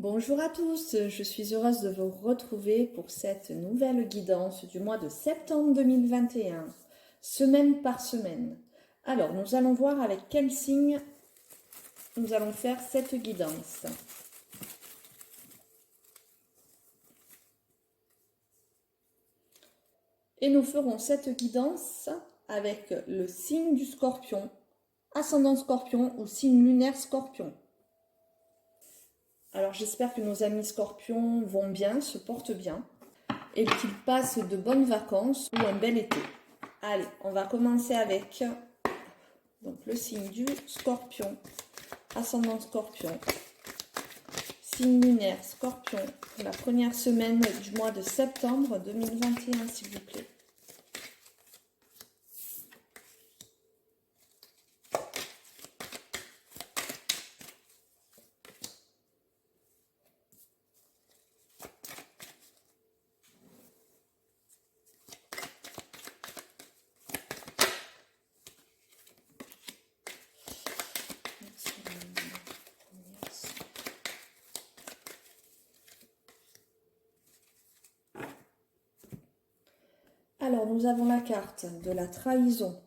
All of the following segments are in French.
Bonjour à tous, je suis heureuse de vous retrouver pour cette nouvelle guidance du mois de septembre 2021, semaine par semaine. Alors, nous allons voir avec quel signe nous allons faire cette guidance. Et nous ferons cette guidance avec le signe du Scorpion, ascendant Scorpion ou signe lunaire Scorpion. Alors j'espère que nos amis Scorpions vont bien, se portent bien et qu'ils passent de bonnes vacances ou un bel été. Allez, on va commencer avec donc, le signe du Scorpion, ascendant Scorpion, signe lunaire Scorpion pour la première semaine du mois de septembre 2021, s'il vous plaît. Alors, nous avons la carte de la trahison,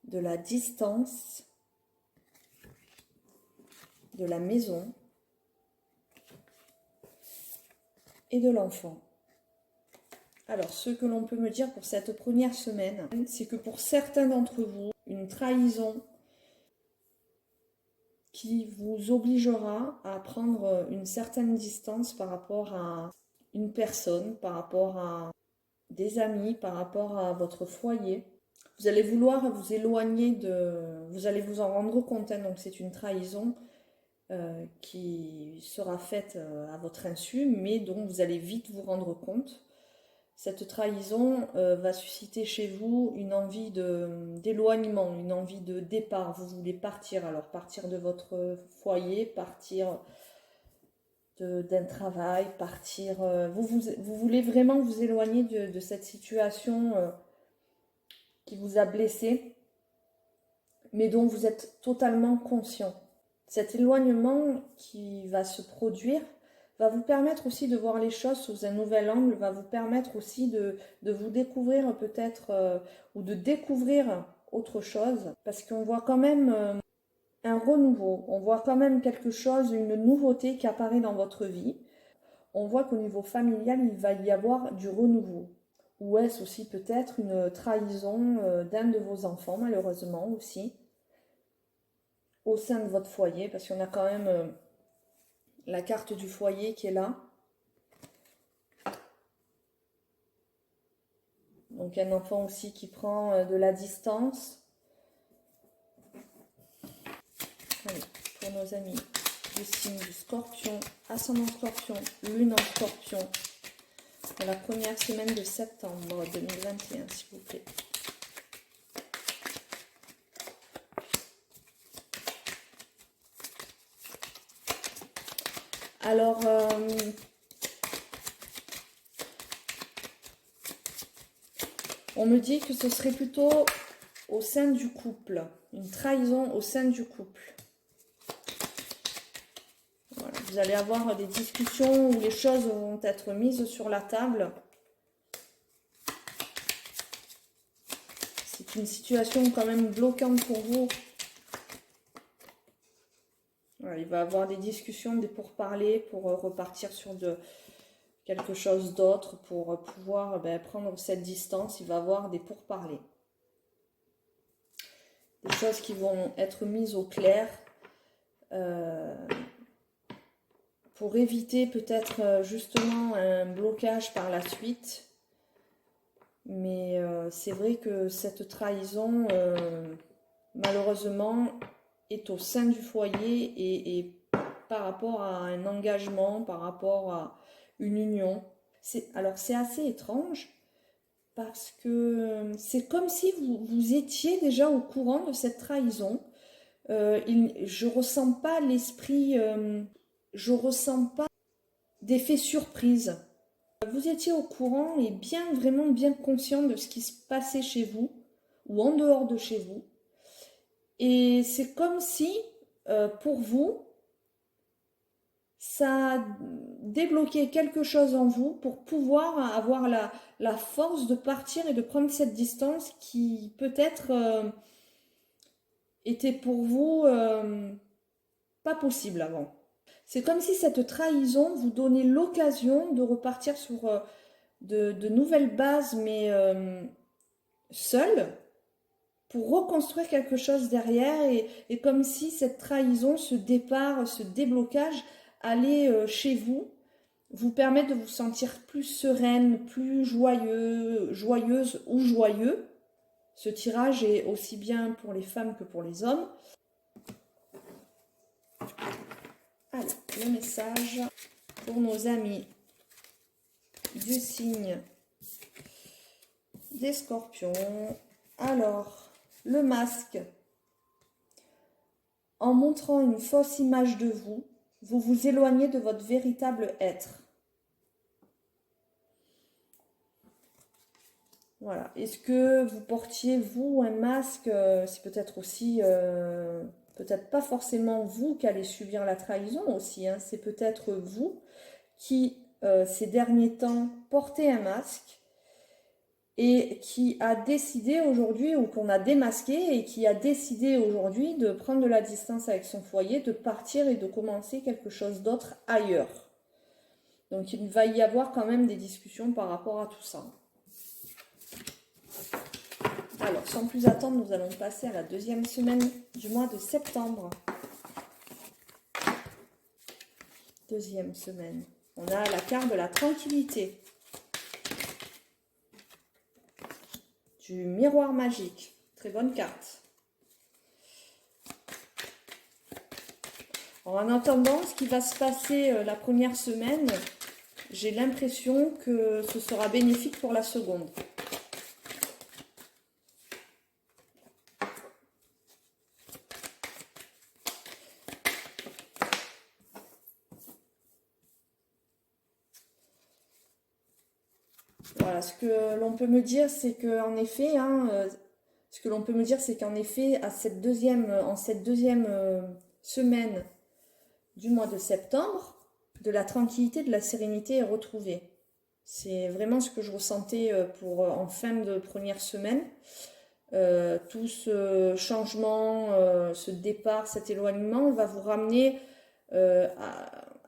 de la distance, de la maison et de l'enfant. Alors, ce que l'on peut me dire pour cette première semaine, c'est que pour certains d'entre vous, une trahison qui vous obligera à prendre une certaine distance par rapport à une personne, par rapport à des amis, par rapport à votre foyer. Vous allez vouloir vous éloigner vous allez vous en rendre compte, hein, donc c'est une trahison qui sera faite à votre insu, mais dont vous allez vite vous rendre compte. Cette trahison va susciter chez vous une envie d'éloignement, une envie de départ. Vous voulez partir, alors partir de votre foyer, partir d'un travail, partir... vous voulez vraiment vous éloigner de cette situation qui vous a blessé, mais dont vous êtes totalement conscient. Cet éloignement qui va se produire va vous permettre aussi de voir les choses sous un nouvel angle, va vous permettre aussi de vous découvrir peut-être ou de découvrir autre chose, parce qu'on voit quand même un renouveau, on voit quand même quelque chose, une nouveauté qui apparaît dans votre vie. On voit qu'au niveau familial, il va y avoir du renouveau. Ou est-ce aussi peut-être une trahison d'un de vos enfants, malheureusement aussi, au sein de votre foyer, parce qu'on a quand même la carte du foyer qui est là. Donc un enfant aussi qui prend de la distance. Allez, pour nos amis du signe du Scorpion, ascendant Scorpion, lune en Scorpion, pour la première semaine de septembre 2021, s'il vous plaît. Alors, on me dit que ce serait plutôt au sein du couple, une trahison au sein du couple. Voilà, vous allez avoir des discussions où les choses vont être mises sur la table. C'est une situation quand même bloquante pour vous. Voilà, il va y avoir des discussions, des pourparlers pour repartir sur quelque chose d'autre, pour pouvoir prendre cette distance. Il va y avoir des pourparlers. Des choses qui vont être mises au clair pour éviter peut-être justement un blocage par la suite. Mais c'est vrai que cette trahison, malheureusement, est au sein du foyer et par rapport à un engagement, par rapport à une union. Alors c'est assez étrange parce que c'est comme si vous étiez déjà au courant de cette trahison. Je ressens pas l'esprit, je ressens pas d'effet surprise. Vous étiez au courant et vraiment bien conscient de ce qui se passait chez vous ou en dehors de chez vous. Et c'est comme si, pour vous, ça a débloqué quelque chose en vous pour pouvoir avoir la force de partir et de prendre cette distance qui peut-être était pour vous pas possible avant. C'est comme si cette trahison vous donnait l'occasion de repartir sur de nouvelles bases, mais seul, pour reconstruire quelque chose derrière, et comme si cette trahison, ce départ, ce déblocage allait chez vous, vous permettre de vous sentir plus sereine, plus joyeuse ou joyeux. Ce tirage est aussi bien pour les femmes que pour les hommes. Alors, le message pour nos amis du signe des Scorpions. Alors, le masque. En montrant une fausse image de vous, vous vous éloignez de votre véritable être. Voilà. Est-ce que vous portiez, vous, un masque? C'est peut-être aussi, peut-être pas forcément vous qui allez subir la trahison aussi, hein. C'est peut-être vous qui, ces derniers temps, portez un masque et qui a décidé aujourd'hui, ou qu'on a démasqué, et qui a décidé aujourd'hui de prendre de la distance avec son foyer, de partir et de commencer quelque chose d'autre ailleurs. Donc il va y avoir quand même des discussions par rapport à tout ça. Alors, sans plus attendre, nous allons passer à la deuxième semaine du mois de septembre. Deuxième semaine. On a la carte de la tranquillité. Du miroir magique. Très bonne carte. Alors, en attendant, ce qui va se passer la première semaine, j'ai l'impression que ce sera bénéfique pour la seconde. Voilà, ce que l'on peut me dire, c'est qu'en effet, en cette deuxième semaine du mois de septembre, de la tranquillité, de la sérénité est retrouvée. C'est vraiment ce que je ressentais en fin de première semaine. Tout ce changement, ce départ, cet éloignement va vous ramener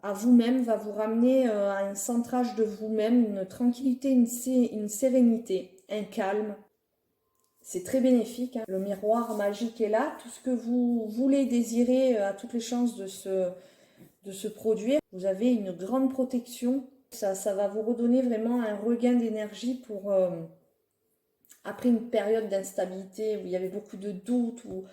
à vous-même, va vous ramener à un centrage de vous-même, une tranquillité, une sérénité, un calme. C'est très bénéfique, hein. Le miroir magique est là. Tout ce que vous voulez, désirez, a toutes les chances de se produire. Vous avez une grande protection. Ça va vous redonner vraiment un regain d'énergie pour... après une période d'instabilité où il y avait beaucoup de doutes, où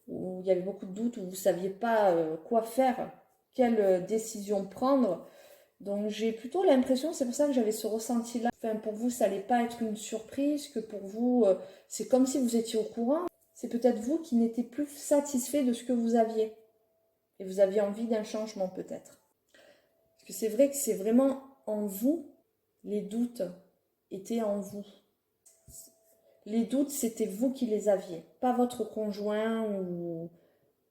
vous ne saviez pas quoi faire, quelle décision prendre. Donc j'ai plutôt l'impression, c'est pour ça que j'avais ce ressenti-là. Enfin, pour vous, ça n'allait pas être une surprise, que pour vous, c'est comme si vous étiez au courant. C'est peut-être vous qui n'étiez plus satisfait de ce que vous aviez. Et vous aviez envie d'un changement peut-être. Parce que c'est vrai que c'est vraiment en vous, les doutes étaient en vous. Les doutes, c'était vous qui les aviez, pas votre conjoint ou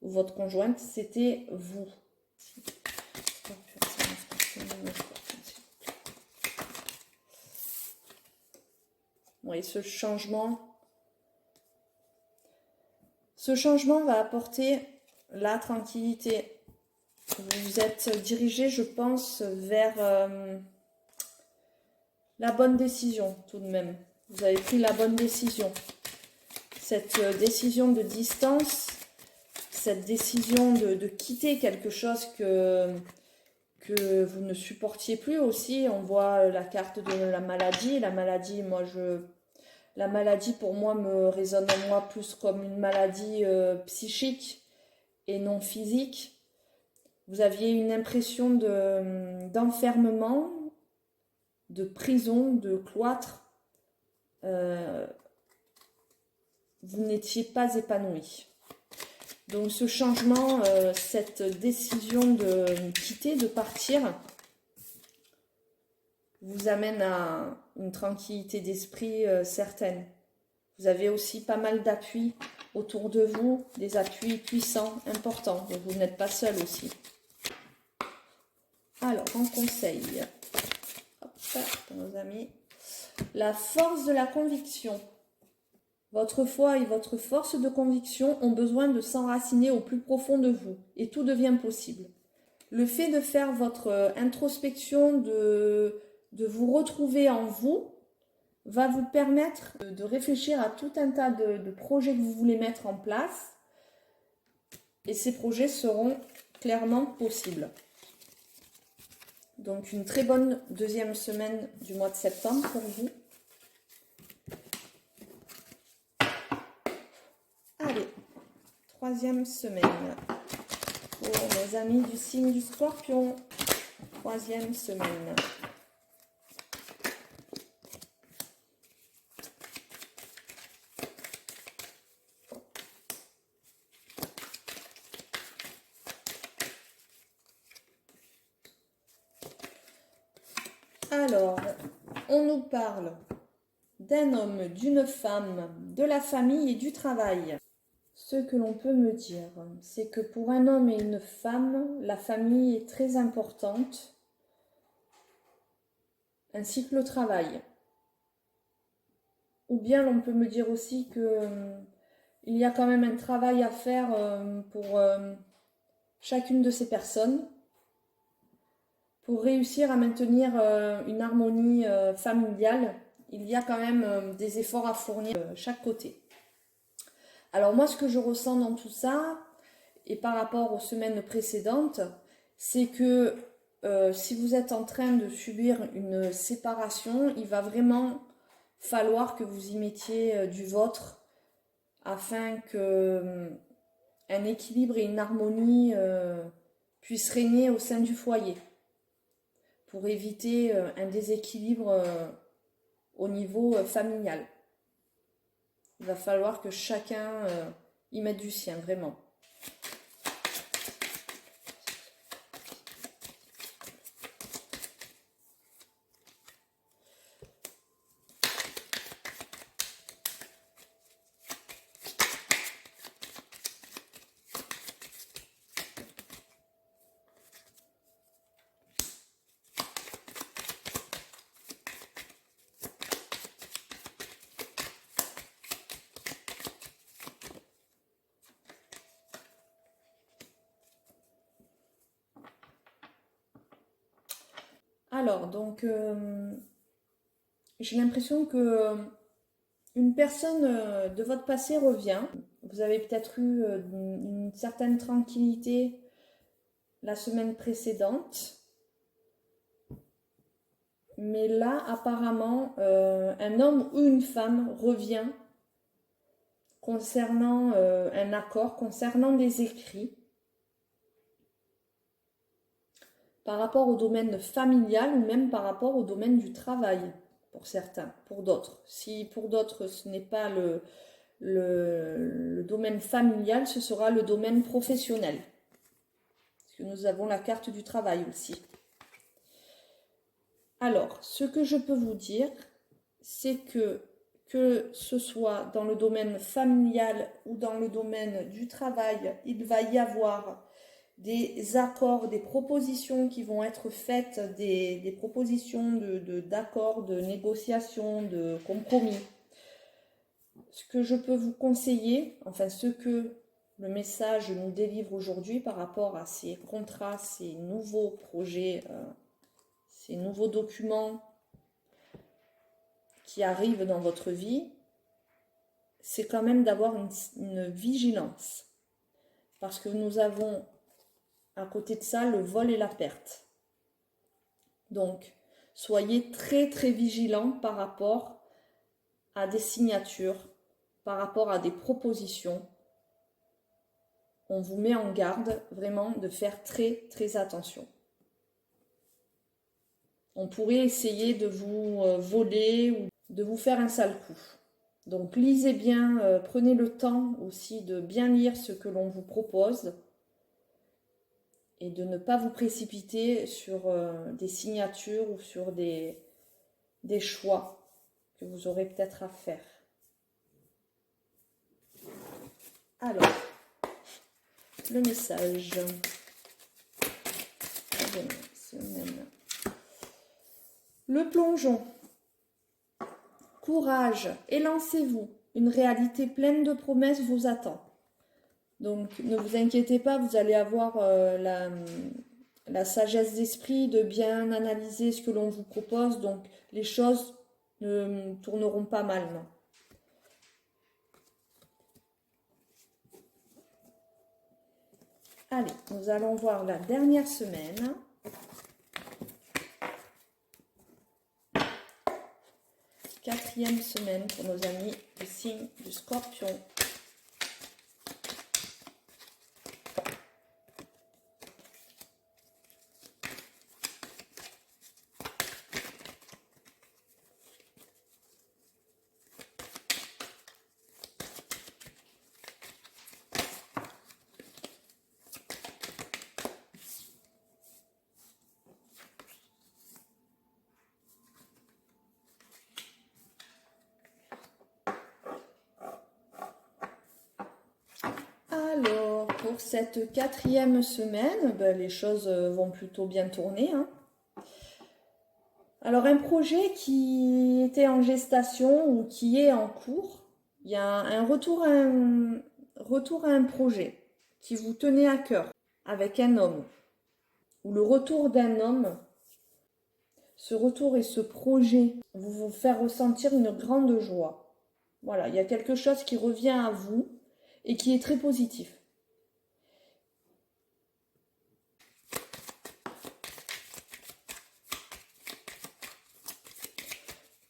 votre conjointe, c'était vous. Oui, ce changement va apporter la tranquillité. Vous êtes dirigé, je pense, vers la bonne décision tout de même. Vous avez pris la bonne décision. Cette décision de distance, cette décision de quitter quelque chose que vous ne supportiez plus aussi. On voit la carte de la maladie. La maladie pour moi me résonne en moi plus comme une maladie psychique et non physique. Vous aviez une impression d'enfermement, de prison, de cloître. Vous n'étiez pas épanoui. Donc ce changement, cette décision de quitter, de partir, vous amène à une tranquillité d'esprit certaine. Vous avez aussi pas mal d'appuis autour de vous, des appuis puissants, importants. Donc vous n'êtes pas seul aussi. Alors, en conseil, hop, pour nos amis, la force de la conviction. Votre foi et votre force de conviction ont besoin de s'enraciner au plus profond de vous et tout devient possible. Le fait de faire votre introspection, de vous retrouver en vous, va vous permettre de réfléchir à tout un tas de projets que vous voulez mettre en place. Et ces projets seront clairement possibles. Donc une très bonne deuxième semaine du mois de septembre pour vous. Allez, troisième semaine pour mes amis du signe du Scorpion. Troisième semaine. Alors, on nous parle d'un homme, d'une femme, de la famille et du travail. Ce que l'on peut me dire, c'est que pour un homme et une femme, la famille est très importante, ainsi que le travail. Ou bien l'on peut me dire aussi que il y a quand même un travail à faire pour chacune de ces personnes, pour réussir à maintenir une harmonie familiale. Il y a quand même des efforts à fournir de chaque côté. Alors moi, ce que je ressens dans tout ça, et par rapport aux semaines précédentes, c'est que si vous êtes en train de subir une séparation, il va vraiment falloir que vous y mettiez du vôtre afin que un équilibre et une harmonie puissent régner au sein du foyer pour éviter un déséquilibre au niveau familial. Il va falloir que chacun y mette du sien, vraiment. Alors, donc, j'ai l'impression que une personne de votre passé revient. Vous avez peut-être eu une certaine tranquillité la semaine précédente. Mais là, apparemment, un homme ou une femme revient concernant un accord, concernant des écrits, par rapport au domaine familial ou même par rapport au domaine du travail, pour certains, pour d'autres. Si pour d'autres ce n'est pas le domaine familial, ce sera le domaine professionnel. Parce que nous avons la carte du travail aussi. Alors, ce que je peux vous dire, c'est que ce soit dans le domaine familial ou dans le domaine du travail, il va y avoir des accords, des propositions qui vont être faites, des propositions d'accords, de négociations, de compromis. Ce que je peux vous conseiller, enfin ce que le message nous délivre aujourd'hui par rapport à ces contrats, ces nouveaux projets, ces nouveaux documents qui arrivent dans votre vie, c'est quand même d'avoir une vigilance. Parce que nous avons à côté de ça le vol et la perte. Donc, soyez très très vigilants par rapport à des signatures, par rapport à des propositions. On vous met en garde vraiment de faire très très attention. On pourrait essayer de vous voler ou de vous faire un sale coup. Donc lisez bien, prenez le temps aussi de bien lire ce que l'on vous propose et de ne pas vous précipiter sur des signatures ou sur des choix que vous aurez peut-être à faire. Alors, le message. semaine. Le plongeon. Courage, élancez-vous. Une réalité pleine de promesses vous attend. Donc, ne vous inquiétez pas, vous allez avoir la sagesse d'esprit de bien analyser ce que l'on vous propose. Donc, les choses ne tourneront pas mal, non. Allez, nous allons voir la dernière semaine. Quatrième semaine pour nos amis du signe du Scorpion. Alors, pour cette quatrième semaine, ben, les choses vont plutôt bien tourner, hein. Alors, un projet qui était en gestation ou qui est en cours, il y a un retour à un projet qui vous tenait à cœur avec un homme, ou le retour d'un homme. Ce retour et ce projet vont vous faire ressentir une grande joie. Voilà, il y a quelque chose qui revient à vous et qui est très positif.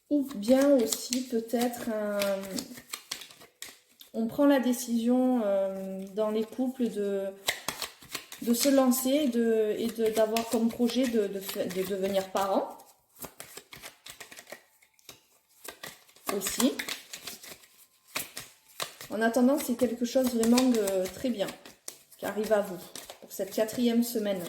Ou bien aussi peut-être on prend la décision dans les couples de se lancer et d'avoir comme projet de devenir parent aussi. En attendant, c'est quelque chose vraiment de très bien qui arrive à vous pour cette quatrième semaine.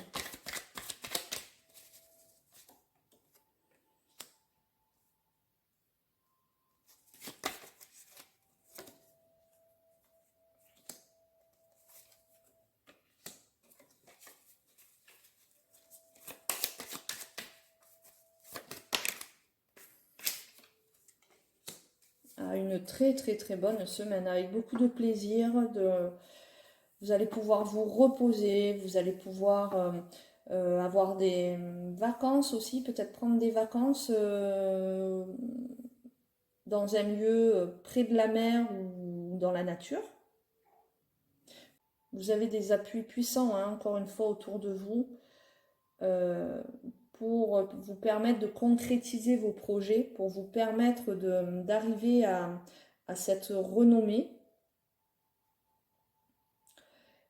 Une très très très bonne semaine avec beaucoup de plaisir. Vous allez pouvoir vous reposer, vous allez pouvoir avoir des vacances aussi, peut-être prendre des vacances dans un lieu près de la mer ou dans la nature. Vous avez des appuis puissants, hein, encore une fois, autour de vous pour vous permettre de concrétiser vos projets, pour vous permettre d'arriver à cette renommée.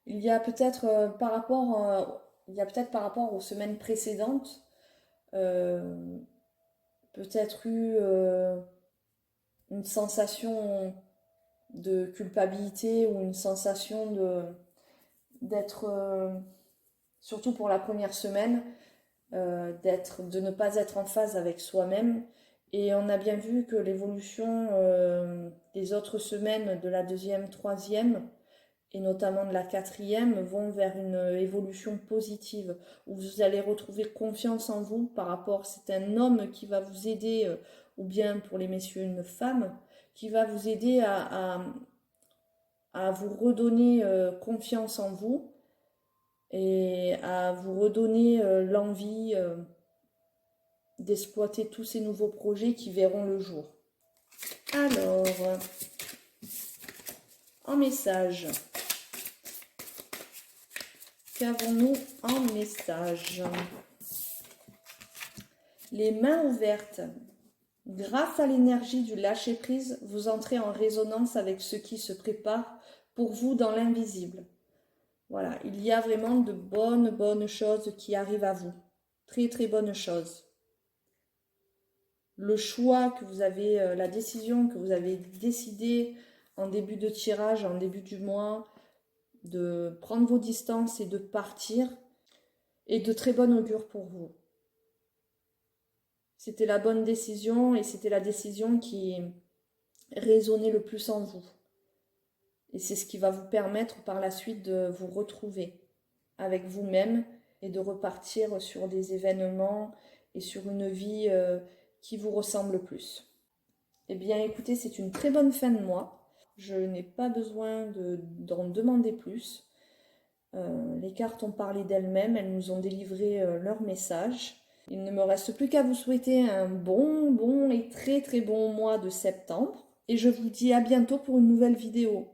Il y a peut-être par rapport aux semaines précédentes, peut-être eu une sensation de culpabilité ou une sensation d'être, surtout pour la première semaine, de ne pas être en phase avec soi-même. Et on a bien vu que l'évolution des autres semaines, de la deuxième, troisième, et notamment de la quatrième, vont vers une évolution positive, où vous allez retrouver confiance en vous par rapport, c'est un homme qui va vous aider, ou bien pour les messieurs une femme, qui va vous aider à vous redonner confiance en vous, et à vous redonner l'envie d'exploiter tous ces nouveaux projets qui verront le jour. Alors, en message, qu'avons-nous en message? Les mains ouvertes. Grâce à l'énergie du lâcher-prise, vous entrez en résonance avec ce qui se prépare pour vous dans l'invisible. Voilà, il y a vraiment de bonnes choses qui arrivent à vous. Très très bonnes choses. Le choix que vous avez, la décision que vous avez décidé en début de tirage, en début du mois, de prendre vos distances et de partir, est de très bon augure pour vous. C'était la bonne décision et c'était la décision qui résonnait le plus en vous. Et c'est ce qui va vous permettre par la suite de vous retrouver avec vous-même et de repartir sur des événements et sur une vie qui vous ressemble plus. Eh bien écoutez, c'est une très bonne fin de mois. Je n'ai pas besoin d'en demander plus. Les cartes ont parlé d'elles-mêmes, elles nous ont délivré leur message. Il ne me reste plus qu'à vous souhaiter un bon et très très bon mois de septembre. Et je vous dis à bientôt pour une nouvelle vidéo.